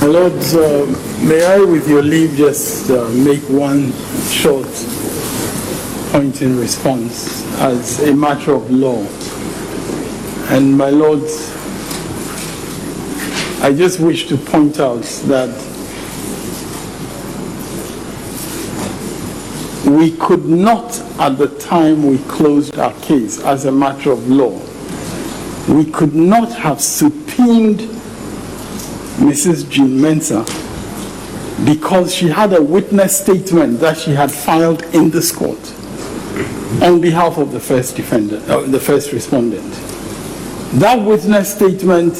My Lord, may I, with your leave, just make one short point in response as a matter of law. And my Lord, I just wish to point out that we could not, at the time we closed our case, as a matter of law, we could not have subpoenaed Mrs. Jean Mensah because she had a witness statement that she had filed in this court on behalf of the first defendant, the first respondent. That witness statement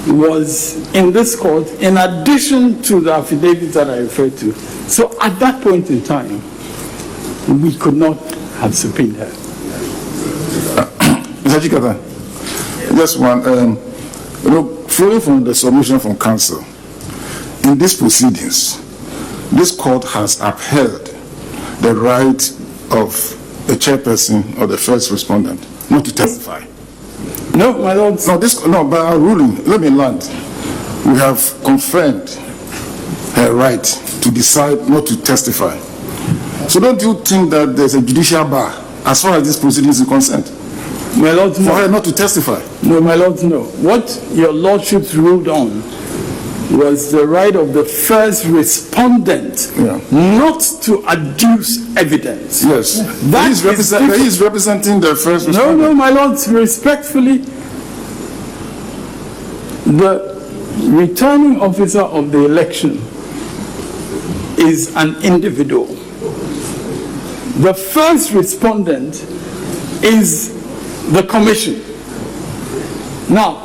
was in this court in addition to the affidavit that I referred to. So at that point in time, we could not have subpoenaed her. Mr. Chikata, just one, flowing from the submission from counsel, in these proceedings, this court has upheld the right of the chairperson or the first respondent not to testify. No, my Lord. No, by our ruling, let me land. We have confirmed her right to decide not to testify. So don't you think that there's a judicial bar as far as this proceedings is concerned? My Lord, no. For her not to testify? No, my Lord, no. What your lordships ruled on was the right of the first respondent not to adduce evidence. Yes. That is representing the first respondent. No, my Lord, respectfully, the returning officer of the election is an individual. The first respondent is the commission. Now,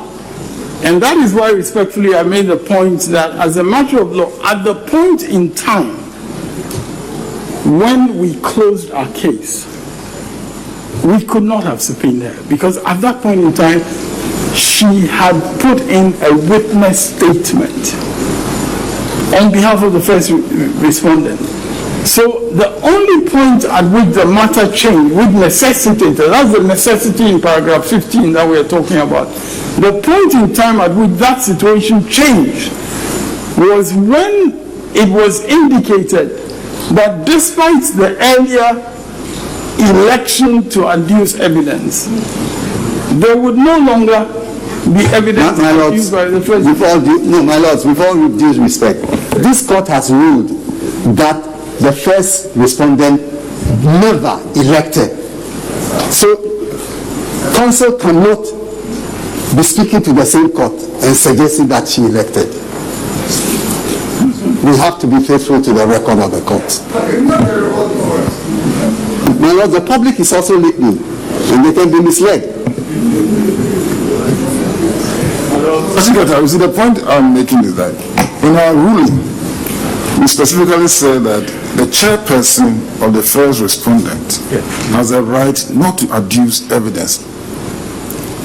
and that is why respectfully I made the point that as a matter of law, at the point in time when we closed our case, we could not have subpoenaed her because at that point in time, she had put in a witness statement on behalf of the first respondent. So the only point at which the matter changed, which necessitated, that's the necessity in paragraph 15 that we're talking about. The point in time at which that situation changed was when it was indicated that despite the earlier election to adduce evidence, there would no longer be evidence adduced by the first. My lords, with all due respect, this court has ruled that the first respondent never elected. So, counsel cannot be speaking to the same court and suggesting that she elected. We have to be faithful to the record of the court. My Lord, the public is also listening, and they can be misled. You see, the point I'm making is that in our ruling, we specifically say that the chairperson of the first respondent has a right not to adduce evidence.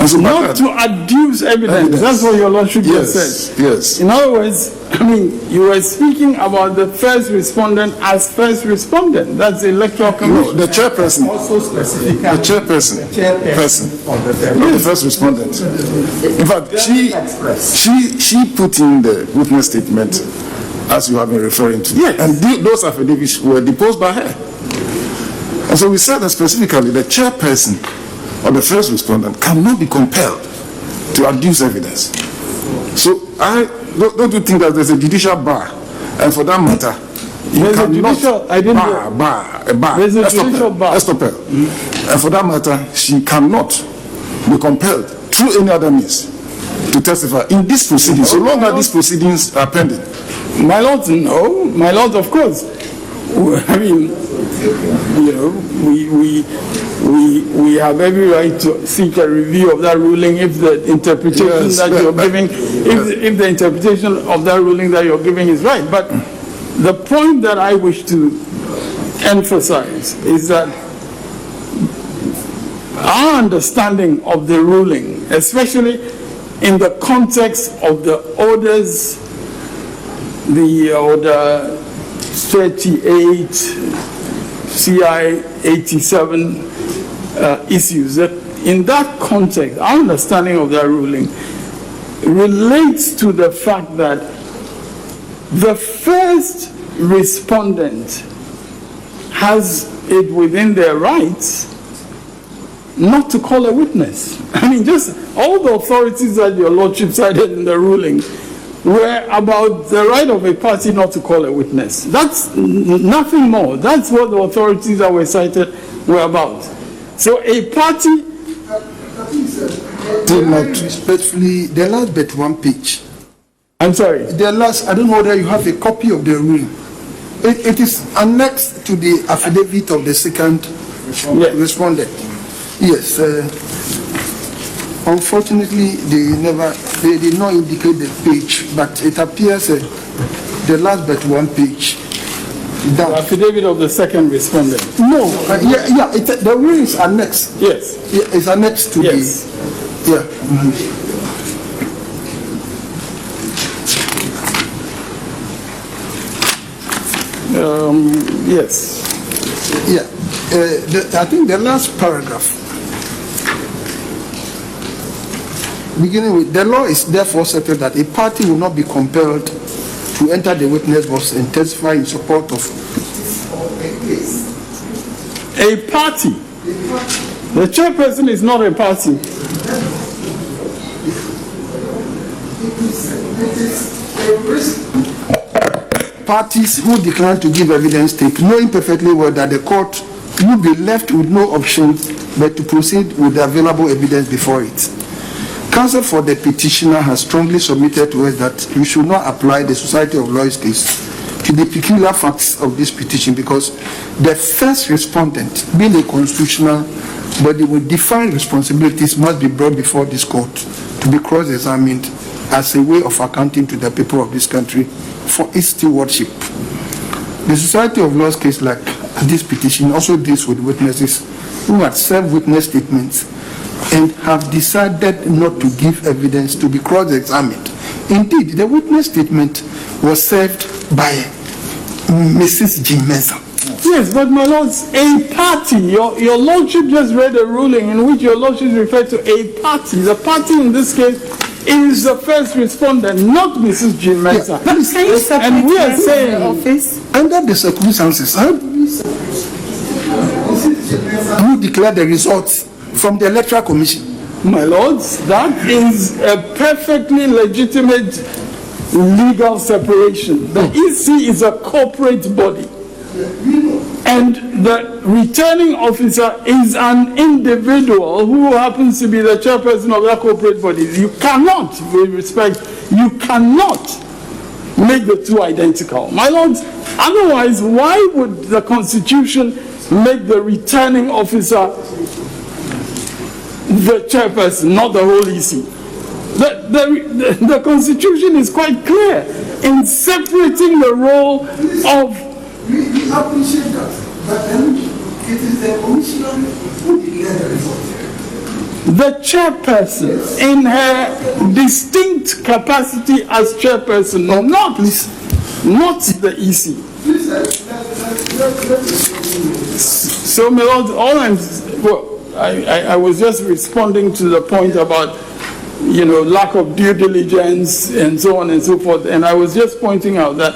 And so not to adduce evidence. That's what your lordship just said. Yes. In other words, I mean, you were speaking about the first respondent as first respondent. That's the electoral commission. No, the chairperson. Also specifically. The chairperson. Not the first respondent. In fact, she put in the witness statement as you have been referring to. Yes. And those affidavits were deposed by her. And so we said that specifically the chairperson or the first respondent cannot be compelled to adduce evidence. So don't you think that there's a judicial bar? And for that matter, there's a judicial bar. There's a judicial bar. And for that matter, she cannot be compelled through any other means to testify in this proceedings, so long as these proceedings are pending. My Lord, no. My Lord, of course. I mean, you know, we have every right to seek a review of that ruling if the interpretation you're giving, if the interpretation of that ruling that you're giving is right. But the point that I wish to emphasize is that our understanding of the ruling, especially in the context of the orders, the order 38, CI 87 issues, that in that context, our understanding of that ruling relates to the fact that the first respondent has it within their rights not to call a witness. I mean, just all the authorities that your lordship cited in the ruling were about the right of a party not to call a witness. That's nothing more. That's what the authorities that were cited were about. So a party... Respectfully, the last but one page. I'm sorry. The last, I don't know whether you have a copy of the ruling. It is annexed to the affidavit of the second respondent. Yes. Unfortunately, they did not indicate the page, but it appears the last but one page. The affidavit of the second respondent. No, the ruling is annexed. Yes. Yeah, it's annexed to the. Yeah. Yes. Yeah. I think the last paragraph, beginning with, the law is therefore settled that a party will not be compelled to enter the witness box and testify in support of a case. A party. The chairperson is not a party. Parties who decline to give evidence take, knowing perfectly well that the court will be left with no option but to proceed with the available evidence before it. Counsel for the petitioner has strongly submitted to us that we should not apply the Society of Lawyers case to the peculiar facts of this petition, because the first respondent, being a constitutional body with defined responsibilities, must be brought before this court to be cross-examined as a way of accounting to the people of this country for its stewardship. The Society of Lawyers case, like this petition, also deals with witnesses who had served witness statements and have decided not to give evidence to be cross-examined. Indeed, the witness statement was served by Mrs. G. Mensah. Yes, but my lords, a party, your lordship just read a ruling in which your lordship referred to a party. The party in this case is the first respondent, not Mrs. G. Mensah. Yeah, and we are saying, under the circumstances, you declare the results from the Electoral Commission. my lords, that is a perfectly legitimate legal separation. The EC is a corporate body, and the returning officer is an individual who happens to be the chairperson of that corporate body. You cannot, with respect, you cannot make the two identical. My lords, otherwise, why would the Constitution make the returning officer the chairperson, not the whole EC? The Constitution is quite clear in separating the role of... We appreciate that, but then it is the commissioner who declares the result. The chairperson, in her distinct capacity as chairperson, not the EC. So, my lord, I was just responding to the point about, lack of due diligence and so on and so forth, and I was just pointing out that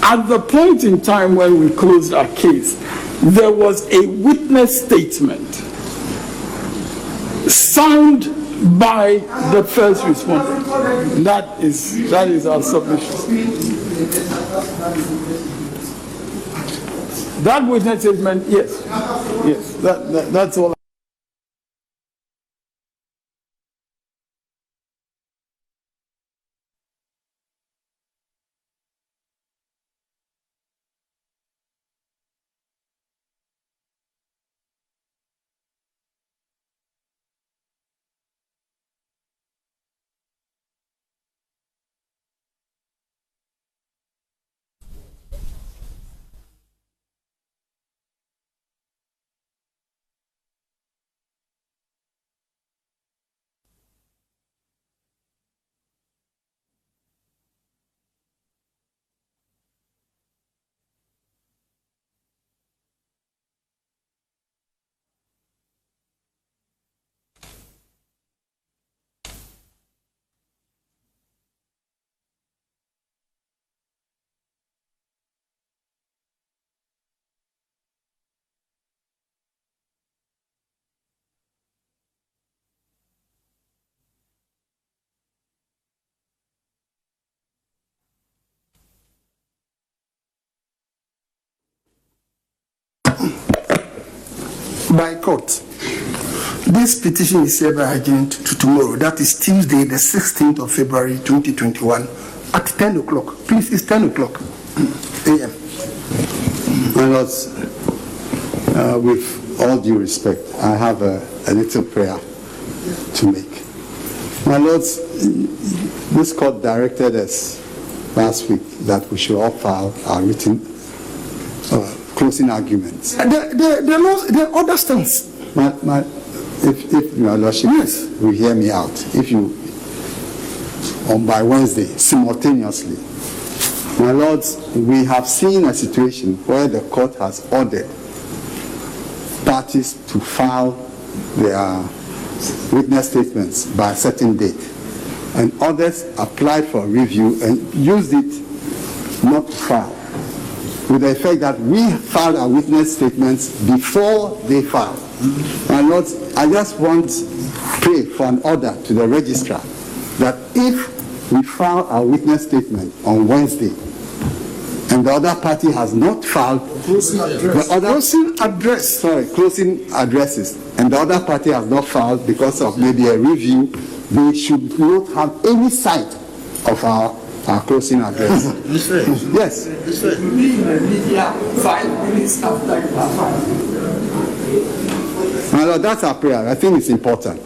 at the point in time when we closed our case, there was a witness statement signed by the first respondent. That is our submission. That witness statement, yes, that's all. by court. This petition is hereby adjourned to tomorrow. That is Tuesday, the 16th of February, 2021, at 10 o'clock. Please, it's 10 o'clock a.m. My lords, with all due respect, I have a little prayer to make. My lords, this court directed us last week that we should all file our written closing arguments. The order stands. If your lordship will hear me out, if you, by Wednesday, simultaneously, my lords, we have seen a situation where the court has ordered parties to file their witness statements by a certain date, and others applied for review and used it not to file, with the effect that we filed our witness statements before they filed. My lords, I just want to pray for an order to the registrar that if we file our witness statement on Wednesday and the other party has not filed closing addresses, and the other party has not filed because of maybe a review, they should not have any sight of our closing address. Yes. My Lord, that's our prayer. I think it's important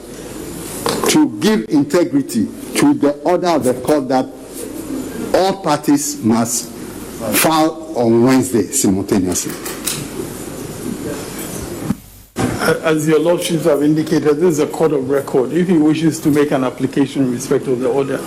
to give integrity to the order of the court that all parties must file on Wednesday simultaneously. As your lordships have indicated, this is a court of record. If he wishes to make an application in respect of the order,